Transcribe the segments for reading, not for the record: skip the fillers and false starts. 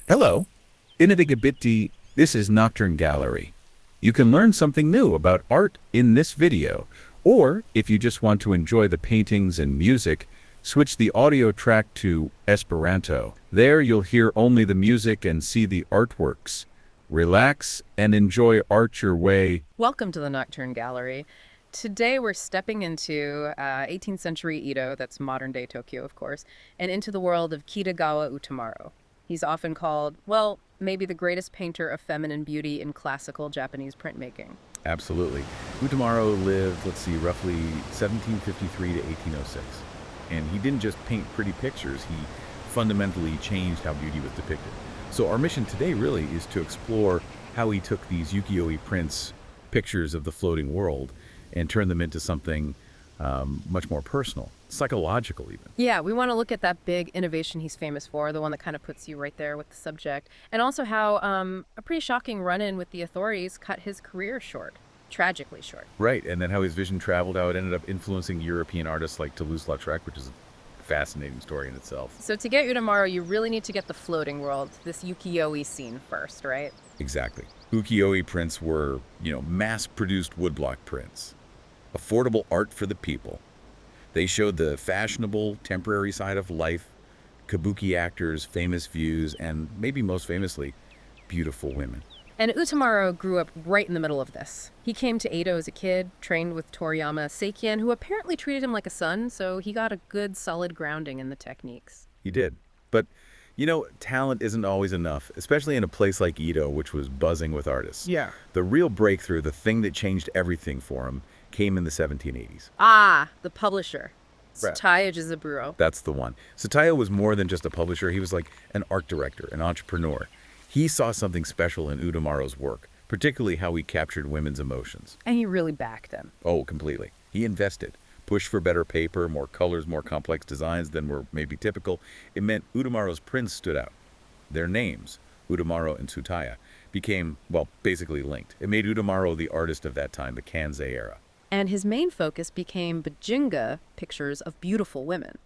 Hello, Inedigabitti, this is Nocturne Gallery. You can learn something new about art in this video, or if you just want to enjoy the paintings and music, switch the audio track to Esperanto. There you'll hear only the music and see the artworks. Relax and enjoy art your way. Welcome to the Nocturne Gallery. Today we're stepping into 18th century Edo, that's modern day Tokyo of course, and into the world of Kitagawa Utamaro. He's often called, well, maybe the greatest painter of feminine beauty in classical Japanese printmaking. Absolutely. Utamaro lived, roughly 1753 to 1806. And he didn't just paint pretty pictures, he fundamentally changed how beauty was depicted. So our mission today really is to explore how he took these ukiyo-e prints, pictures of the floating world, and turned them into something much more personal, psychological even. Yeah, we want to look at that big innovation he's famous for, the one that kind of puts you right there with the subject, and also how a pretty shocking run-in with the authorities cut his career short, tragically short. Right, and then how his vision traveled, how it ended up influencing European artists like Toulouse-Lautrec, which is a fascinating story in itself. So to get Utamaro, you really need to get the floating world, this ukiyo-e scene first, right? Exactly. Ukiyo-e prints were, mass-produced woodblock prints. Affordable art for the people. They showed the fashionable, temporary side of life, kabuki actors, famous views, and maybe most famously, beautiful women. And Utamaro grew up right in the middle of this. He came to Edo as a kid, trained with Toriyama Seikien, who apparently treated him like a son, so he got a good, solid grounding in the techniques. He did. But, talent isn't always enough, especially in a place like Edo, which was buzzing with artists. Yeah. The real breakthrough, the thing that changed everything for him, came in the 1780s. Ah, the publisher. Right. Sataya Jizaburo. That's the one. Sataya was more than just a publisher. He was like an art director, an entrepreneur. He saw something special in Utamaro's work, particularly how he captured women's emotions. And he really backed them. Oh, completely. He invested. Pushed for better paper, more colors, more complex designs than were maybe typical. It meant Utamaro's prints stood out. Their names, Utamaro and Sataya, became, basically linked. It made Utamaro the artist of that time, the Kansei era. And his main focus became Bijin-ga pictures of beautiful women.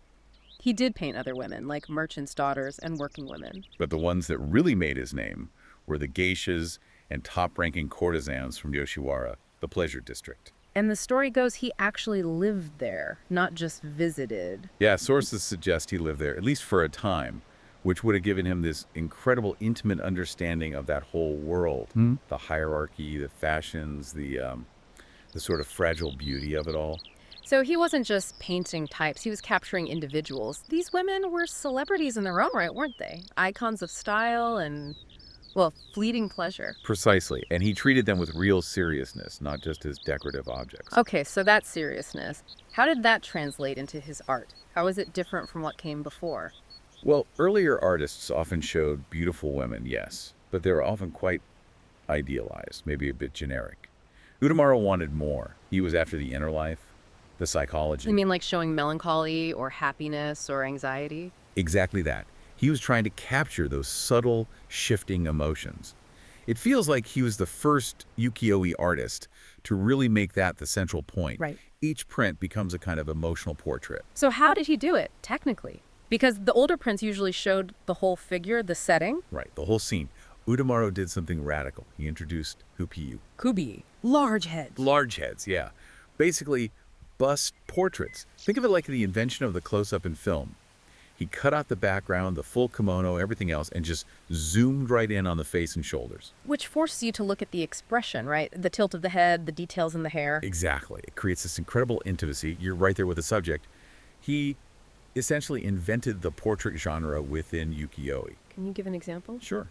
He did paint other women, like merchants' daughters and working women. But the ones that really made his name were the geishas and top-ranking courtesans from Yoshiwara, the pleasure district. And the story goes he actually lived there, not just visited. Yeah, sources suggest he lived there, at least for a time, which would have given him this incredible intimate understanding of that whole world. The hierarchy, the fashions, the sort of fragile beauty of it all. So he wasn't just painting types, he was capturing individuals. These women were celebrities in their own right, weren't they? Icons of style and, fleeting pleasure. Precisely, and he treated them with real seriousness, not just as decorative objects. Okay, so that seriousness. How did that translate into his art? How is it different from what came before? Well, earlier artists often showed beautiful women, yes, but they were often quite idealized, maybe a bit generic. Utamaro wanted more. He was after the inner life, the psychology. You mean like showing melancholy or happiness or anxiety? Exactly that. He was trying to capture those subtle, shifting emotions. It feels like he was the first ukiyo-e artist to really make that the central point. Right. Each print becomes a kind of emotional portrait. So how did he do it, technically? Because the older prints usually showed the whole figure, the setting. Right, the whole scene. Utamaro did something radical. He introduced hupiyu. Kubi, large heads. Large heads, yeah. Basically, bust portraits. Think of it like the invention of the close-up in film. He cut out the background, the full kimono, everything else, and just zoomed right in on the face and shoulders. Which forces you to look at the expression, right? The tilt of the head, the details in the hair. Exactly. It creates this incredible intimacy. You're right there with the subject. He essentially invented the portrait genre within ukiyo-e. Can you give an example? Sure.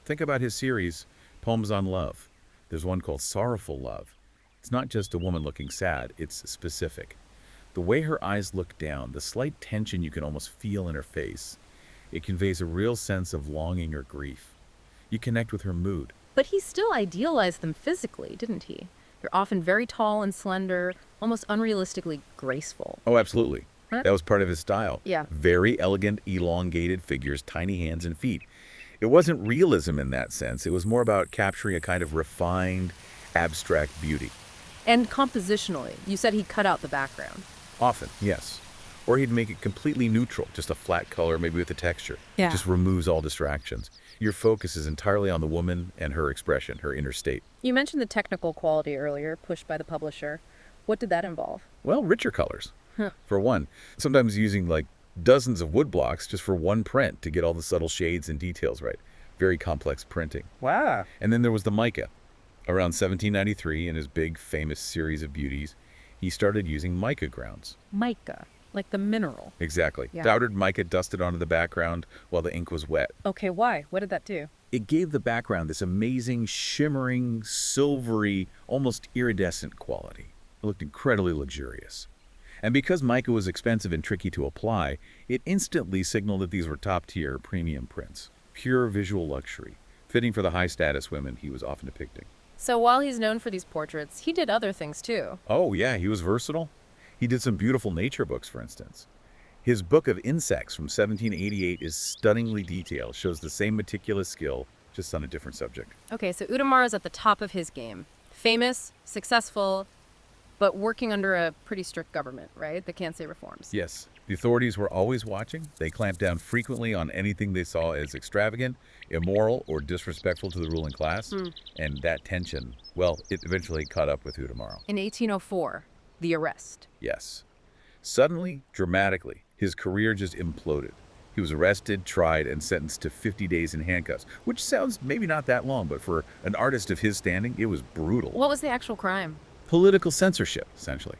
Think about his series, Poems on Love. There's one called Sorrowful Love. It's not just a woman looking sad, it's specific. The way her eyes look down, the slight tension you can almost feel in her face, it conveys a real sense of longing or grief. You connect with her mood. But he still idealized them physically, didn't he? They're often very tall and slender, almost unrealistically graceful. Oh, absolutely. Huh? That was part of his style. Yeah. Very elegant, elongated figures, tiny hands and feet. It wasn't realism in that sense. It was more about capturing a kind of refined, abstract beauty. And compositionally, you said he cut out the background. Often, yes. Or he'd make it completely neutral, just a flat color, maybe with a texture. Yeah. Just removes all distractions. Your focus is entirely on the woman and her expression, her inner state. You mentioned the technical quality earlier, pushed by the publisher. What did that involve? Well, richer colors. Huh. For one, sometimes using like dozens of wood blocks just for one print to get all the subtle shades and details right. Very complex printing. Wow. And then there was the mica. Around 1793, in his big, famous series of beauties, he started using mica grounds. Mica, like the mineral. Exactly. Yeah. Powdered mica dusted onto the background while the ink was wet. Okay, why? What did that do? It gave the background this amazing, shimmering, silvery, almost iridescent quality. It looked incredibly luxurious. And because mica was expensive and tricky to apply, it instantly signaled that these were top-tier premium prints. Pure visual luxury, fitting for the high-status women he was often depicting. So while he's known for these portraits, he did other things too. Oh, yeah, he was versatile. He did some beautiful nature books, for instance. His book of insects from 1788 is stunningly detailed, shows the same meticulous skill, just on a different subject. Okay, so Utamaro's at the top of his game. Famous, successful, but working under a pretty strict government, right? That can't say reforms. Yes, the authorities were always watching. They clamped down frequently on anything they saw as extravagant, immoral, or disrespectful to the ruling class. And that tension, well, it eventually caught up with Utamaro. In 1804, the arrest. Yes. Suddenly, dramatically, his career just imploded. He was arrested, tried, and sentenced to 50 days in handcuffs, which sounds maybe not that long, but for an artist of his standing, it was brutal. What was the actual crime? Political censorship, essentially.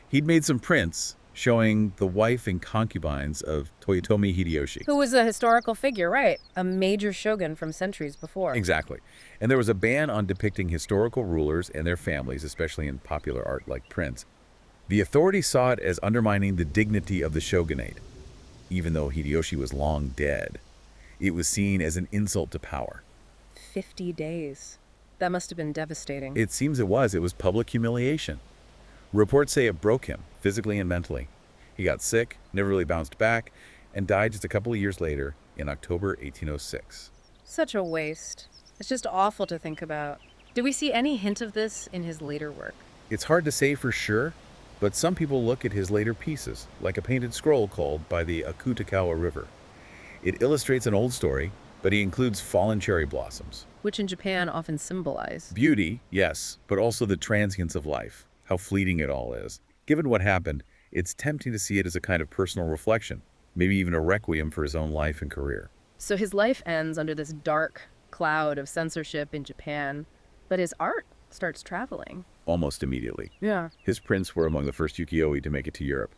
He'd made some prints showing the wife and concubines of Toyotomi Hideyoshi. Who was a historical figure, right? A major shogun from centuries before. Exactly. And there was a ban on depicting historical rulers and their families, especially in popular art like prints. The authorities saw it as undermining the dignity of the shogunate. Even though Hideyoshi was long dead, it was seen as an insult to power. 50 days. That must have been devastating. It seems it was. It was public humiliation. Reports say it broke him, physically and mentally. He got sick, never really bounced back, and died just a couple of years later in October 1806. Such a waste. It's just awful to think about. Do we see any hint of this in his later work? It's hard to say for sure, but some people look at his later pieces, like a painted scroll called By the Akutagawa River. It illustrates an old story, but he includes fallen cherry blossoms. Which in Japan often symbolize. Beauty, yes, but also the transience of life, how fleeting it all is. Given what happened, it's tempting to see it as a kind of personal reflection, maybe even a requiem for his own life and career. So his life ends under this dark cloud of censorship in Japan, but his art starts traveling. Almost immediately. Yeah. His prints were among the first ukiyo-e to make it to Europe,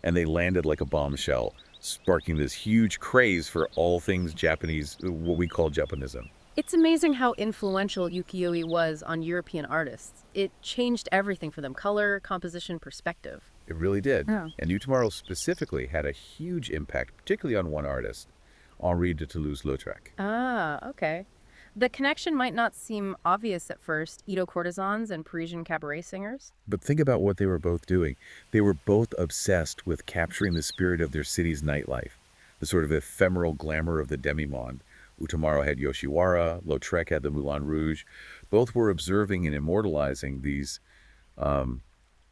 and they landed like a bombshell, sparking this huge craze for all things Japanese, what we call Japonism. It's amazing how influential ukiyo-e was on European artists. It changed everything for them: color, composition, perspective. It really did. Yeah. And Utamaro specifically had a huge impact, particularly on one artist, Henri de Toulouse-Lautrec. Ah, okay. The connection might not seem obvious at first. Edo courtesans and Parisian cabaret singers. But think about what they were both doing. They were both obsessed with capturing the spirit of their city's nightlife, the sort of ephemeral glamour of the demi-monde. Utamaro had Yoshiwara, Lautrec had the Moulin Rouge. Both were observing and immortalizing these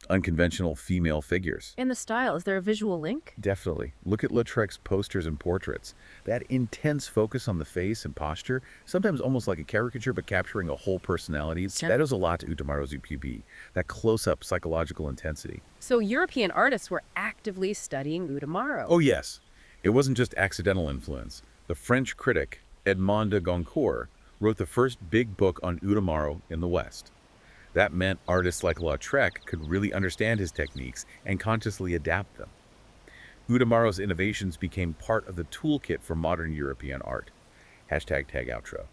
unconventional female figures. And the style, is there a visual link? Definitely. Look at Lautrec's posters and portraits. That intense focus on the face and posture, sometimes almost like a caricature, but capturing a whole personality. Yeah. That owes a lot to Utamaro's Ukiyo-e, that close-up psychological intensity. So European artists were actively studying Utamaro. Oh, yes. It wasn't just accidental influence. The French critic Edmond de Goncourt wrote the first big book on Utamaro in the West. That meant artists like Lautrec could really understand his techniques and consciously adapt them. Utamaro's innovations became part of the toolkit for modern European art. Hashtag tag outro.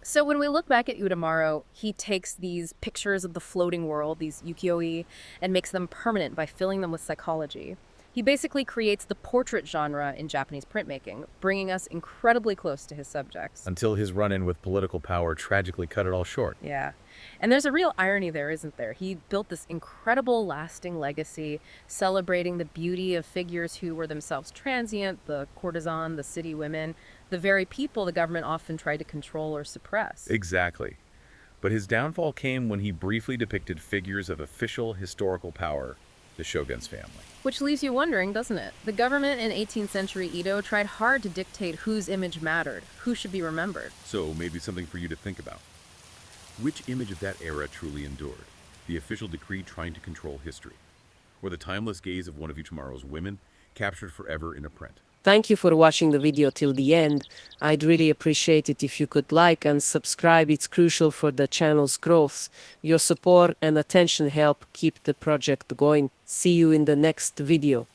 So when we look back at Utamaro, he takes these pictures of the floating world, these ukiyo-e, and makes them permanent by filling them with psychology. He basically creates the portrait genre in Japanese printmaking, bringing us incredibly close to his subjects. Until his run-in with political power tragically cut it all short. Yeah. And there's a real irony there, isn't there? He built this incredible lasting legacy, celebrating the beauty of figures who were themselves transient, the courtesan, the city women, the very people the government often tried to control or suppress. Exactly. But his downfall came when he briefly depicted figures of official historical power, the shogun's family. Which leaves you wondering, doesn't it? The government in 18th century Edo tried hard to dictate whose image mattered, who should be remembered. So maybe something for you to think about. Which image of that era truly endured? The official decree trying to control history, or the timeless gaze of one of Utamaro's women, captured forever in a print? Thank you for watching the video till the end. I'd really appreciate it if you could like and subscribe. It's crucial for the channel's growth. Your support and attention help keep the project going. See you in the next video.